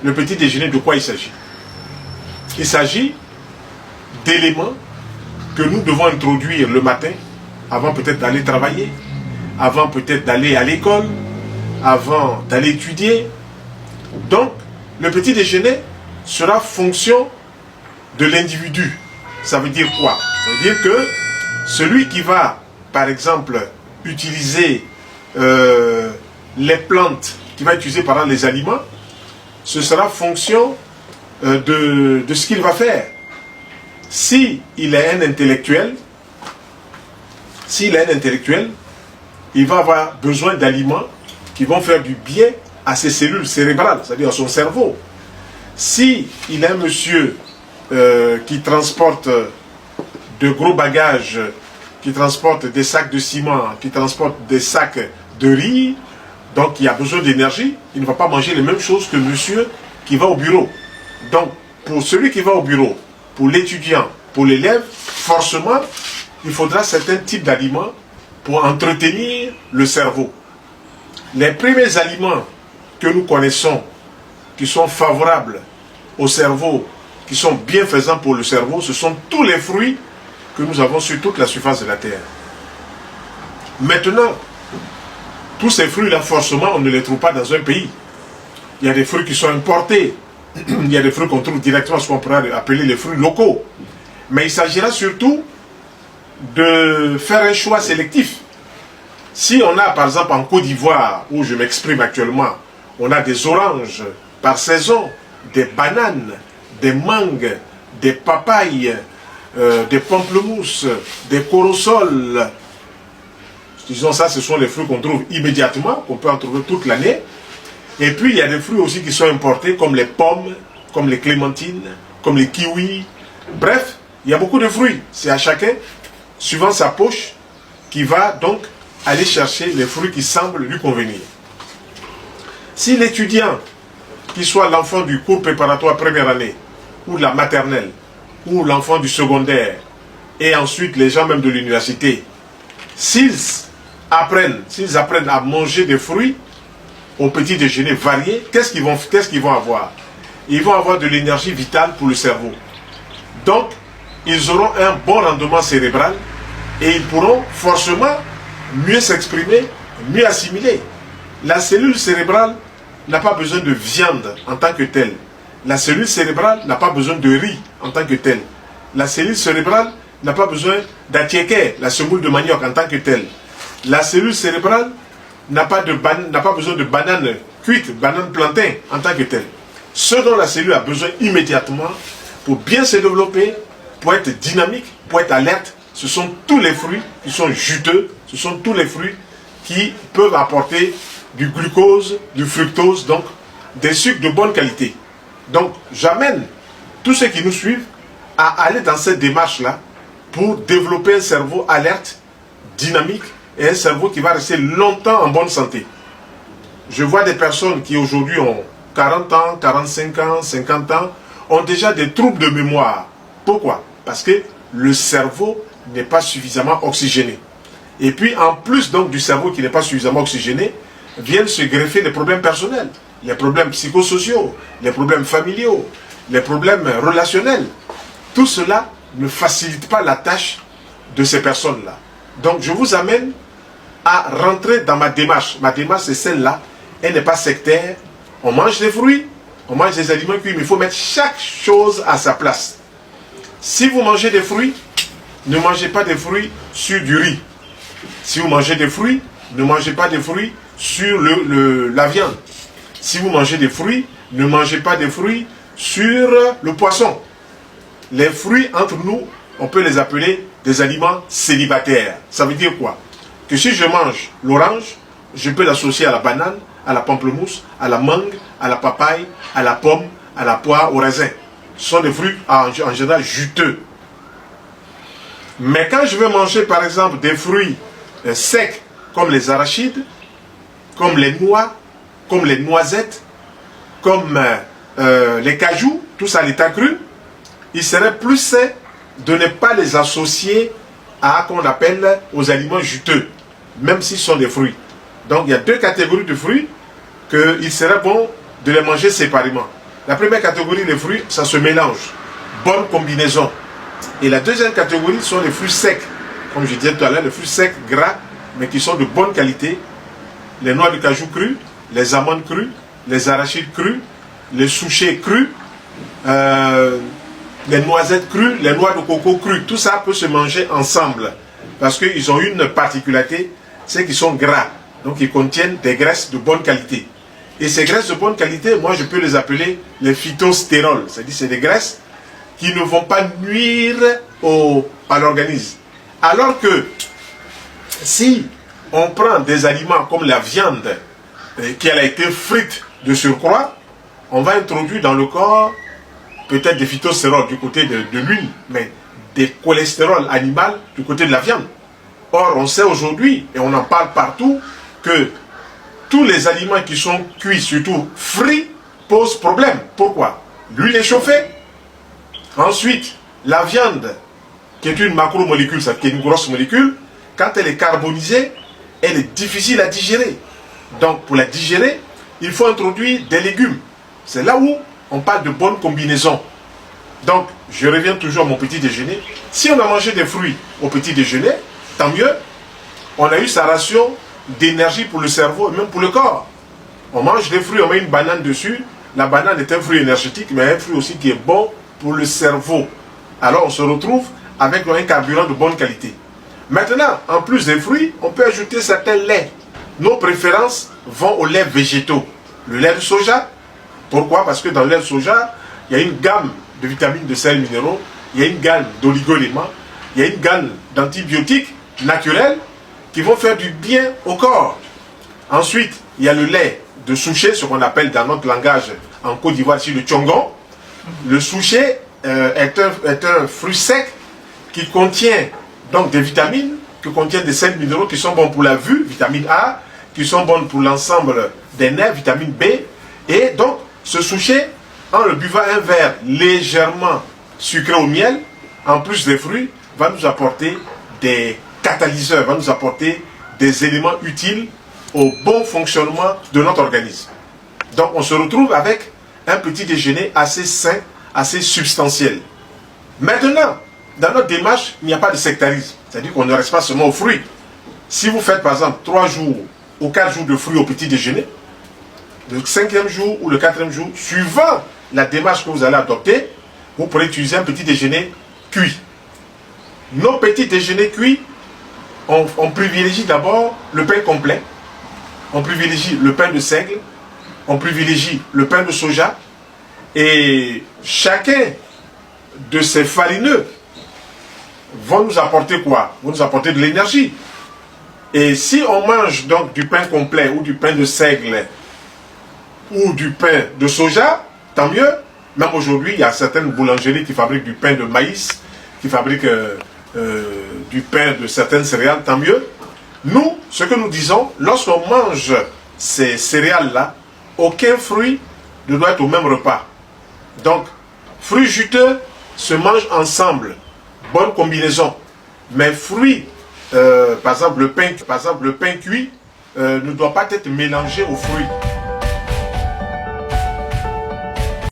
le petit déjeuner, de quoi il s'agit? Il s'agit d'éléments que nous devons introduire le matin, avant peut-être d'aller travailler, avant peut-être d'aller à l'école, avant d'aller étudier. Donc, le petit déjeuner sera fonction de l'individu. Ça veut dire quoi? Ça veut dire que celui qui va, par exemple, utiliser les plantes, qui va utiliser par exemple les aliments, ce sera fonction de ce qu'il va faire. Si il est un intellectuel, il va avoir besoin d'aliments qui vont faire du bien à ses cellules cérébrales, c'est-à-dire à son cerveau. Si il est un monsieur qui transporte de gros bagages, qui transporte des sacs de ciment, qui transporte des sacs de riz, donc il a besoin d'énergie, il ne va pas manger les mêmes choses que monsieur qui va au bureau. Donc, pour celui qui va au bureau, pour l'étudiant, pour l'élève, forcément, il faudra certains types d'aliments pour entretenir le cerveau. Les premiers aliments que nous connaissons, qui sont favorables au cerveau, qui sont bienfaisants pour le cerveau, ce sont tous les fruits que nous avons sur toute la surface de la terre. Maintenant, tous ces fruits-là, forcément, on ne les trouve pas dans un pays. Il y a des fruits qui sont importés. Il y a des fruits qu'on trouve directement, ce qu'on pourrait appeler les fruits locaux. Mais il s'agira surtout de faire un choix sélectif. Si on a, par exemple, en Côte d'Ivoire, où je m'exprime actuellement, on a des oranges par saison, des bananes, des mangues, des papayes, des pamplemousses, des corosols. Disons ça, ce sont les fruits qu'on trouve immédiatement, qu'on peut en trouver toute l'année. Et puis, il y a des fruits aussi qui sont importés, comme les pommes, comme les clémentines, comme les kiwis. Bref, il y a beaucoup de fruits. C'est à chacun, suivant sa poche, qui va donc aller chercher les fruits qui semblent lui convenir. Si l'étudiant, qu'il soit l'enfant du cours préparatoire première année, ou de la maternelle, ou l'enfant du secondaire, et ensuite les gens même de l'université, s'ils apprennent à manger des fruits au petit déjeuner varié, qu'est-ce qu'ils vont avoir? Ils vont avoir de l'énergie vitale pour le cerveau. Donc, ils auront un bon rendement cérébral et ils pourront forcément mieux s'exprimer, mieux assimiler. La cellule cérébrale n'a pas besoin de viande en tant que telle. La cellule cérébrale n'a pas besoin de riz en tant que telle. La cellule cérébrale n'a pas besoin d'attiéké, la semoule de manioc en tant que telle. La cellule cérébrale n'a pas besoin de banane cuite, banane plantain en tant que telle. Ce dont la cellule a besoin immédiatement pour bien se développer, pour être dynamique, pour être alerte, ce sont tous les fruits qui sont juteux, ce sont tous les fruits qui peuvent apporter du glucose, du fructose, donc des sucres de bonne qualité. Donc j'amène tous ceux qui nous suivent à aller dans cette démarche-là pour développer un cerveau alerte, dynamique et un cerveau qui va rester longtemps en bonne santé. Je vois des personnes qui aujourd'hui ont 40 ans, 45 ans, 50 ans, ont déjà des troubles de mémoire. Pourquoi? Parce que le cerveau n'est pas suffisamment oxygéné. Et puis en plus donc du cerveau qui n'est pas suffisamment oxygéné, viennent se greffer les problèmes personnels, les problèmes psychosociaux, les problèmes familiaux, les problèmes relationnels. Tout cela ne facilite pas la tâche de ces personnes-là. Donc je vous amène à rentrer dans ma démarche. Ma démarche c'est celle-là, elle n'est pas sectaire. On mange des fruits, on mange des aliments cuits, mais il faut mettre chaque chose à sa place. Si vous mangez des fruits, ne mangez pas des fruits sur du riz. Si vous mangez des fruits, ne mangez pas des fruits sur la viande. Si vous mangez des fruits, ne mangez pas des fruits sur le poisson. Les fruits, entre nous, on peut les appeler des aliments célibataires. Ça veut dire quoi? Que si je mange l'orange, je peux l'associer à la banane, à la pamplemousse, à la mangue, à la papaye, à la pomme, à la poire, au raisin. Ce sont des fruits en général juteux. Mais quand je vais manger par exemple des fruits secs comme les arachides, comme les noix, comme les noisettes, comme les cajous, tout ça à l'état cru, il serait plus sain de ne pas les associer à qu'on appelle aux aliments juteux, même s'ils sont des fruits. Donc il y a deux catégories de fruits qu'il serait bon de les manger séparément. La première catégorie, les fruits, ça se mélange. Bonne combinaison. Et la deuxième catégorie sont les fruits secs. Comme je disais tout à l'heure, les fruits secs, gras, mais qui sont de bonne qualité. Les noix de cajou crues, les amandes crues, les arachides crus, les souchets crus, les noisettes crues, les noix de coco crues. Tout ça peut se manger ensemble. Parce qu'ils ont une particularité, c'est qu'ils sont gras. Donc ils contiennent des graisses de bonne qualité. Et ces graisses de bonne qualité, moi je peux les appeler les phytostérols. C'est-à-dire c'est des graisses qui ne vont pas nuire à l'organisme. Alors que si on prend des aliments comme la viande qui a été frite de surcroît, on va introduire dans le corps peut-être des phytostérols du côté de l'huile, mais des cholestérols animaux du côté de la viande. Or, on sait aujourd'hui, et on en parle partout, que tous les aliments qui sont cuits, surtout frits, posent problème. Pourquoi? L'huile est chauffée. Ensuite, la viande, qui est une macromolécule, qui est une grosse molécule, quand elle est carbonisée, elle est difficile à digérer. Donc, pour la digérer, il faut introduire des légumes. C'est là où on parle de bonne combinaison. Donc, je reviens toujours à mon petit déjeuner. Si on a mangé des fruits au petit déjeuner, tant mieux. On a eu sa ration d'énergie pour le cerveau et même pour le corps. On mange des fruits, on met une banane dessus. La banane est un fruit énergétique, mais un fruit aussi qui est bon pour le cerveau. Alors, on se retrouve avec un carburant de bonne qualité. Maintenant, en plus des fruits, on peut ajouter certains laits. Nos préférences vont aux laits végétaux. Le lait de soja. Pourquoi? Parce que dans le lait de soja, il y a une gamme de vitamines, de sels minéraux, il y a une gamme d'oligo-éléments, il y a une gamme d'antibiotiques naturels qui vont faire du bien au corps. Ensuite, il y a le lait de souchet, ce qu'on appelle dans notre langage en Côte d'Ivoire ici le tchongon. Le souchet est un fruit sec qui contient donc des vitamines, qui contient des sels minéraux qui sont bons pour la vue, vitamine A, qui sont bonnes pour l'ensemble des nerfs, vitamine B. Et donc, ce souchet, en le buvant un verre légèrement sucré au miel, en plus des fruits, va nous apporter des catalyseurs, va nous apporter des éléments utiles au bon fonctionnement de notre organisme. Donc, on se retrouve avec un petit déjeuner assez sain, assez substantiel. Maintenant, dans notre démarche, il n'y a pas de sectarisme. C'est-à-dire qu'on ne reste pas seulement aux fruits. Si vous faites par exemple 3 jours ou 4 jours de fruits au petit déjeuner, le 5e jour ou le 4e jour, suivant la démarche que vous allez adopter, vous pourrez utiliser un petit déjeuner cuit. Nos petits déjeuners cuits, on privilégie d'abord le pain complet, on privilégie le pain de seigle, on privilégie le pain de soja, et chacun de ces farineux vont nous apporter quoi? Vont nous apporter de l'énergie. Et si on mange donc du pain complet ou du pain de seigle ou du pain de soja, tant mieux. Même aujourd'hui, il y a certaines boulangeries qui fabriquent du pain de maïs, qui fabriquent du pain de certaines céréales, tant mieux. Nous, ce que nous disons, lorsqu'on mange ces céréales-là, aucun fruit ne doit être au même repas. Donc, fruits juteux se mangent ensemble. Bonne combinaison. Mais fruits, par exemple le pain cuit, ne doit pas être mélangé aux fruits.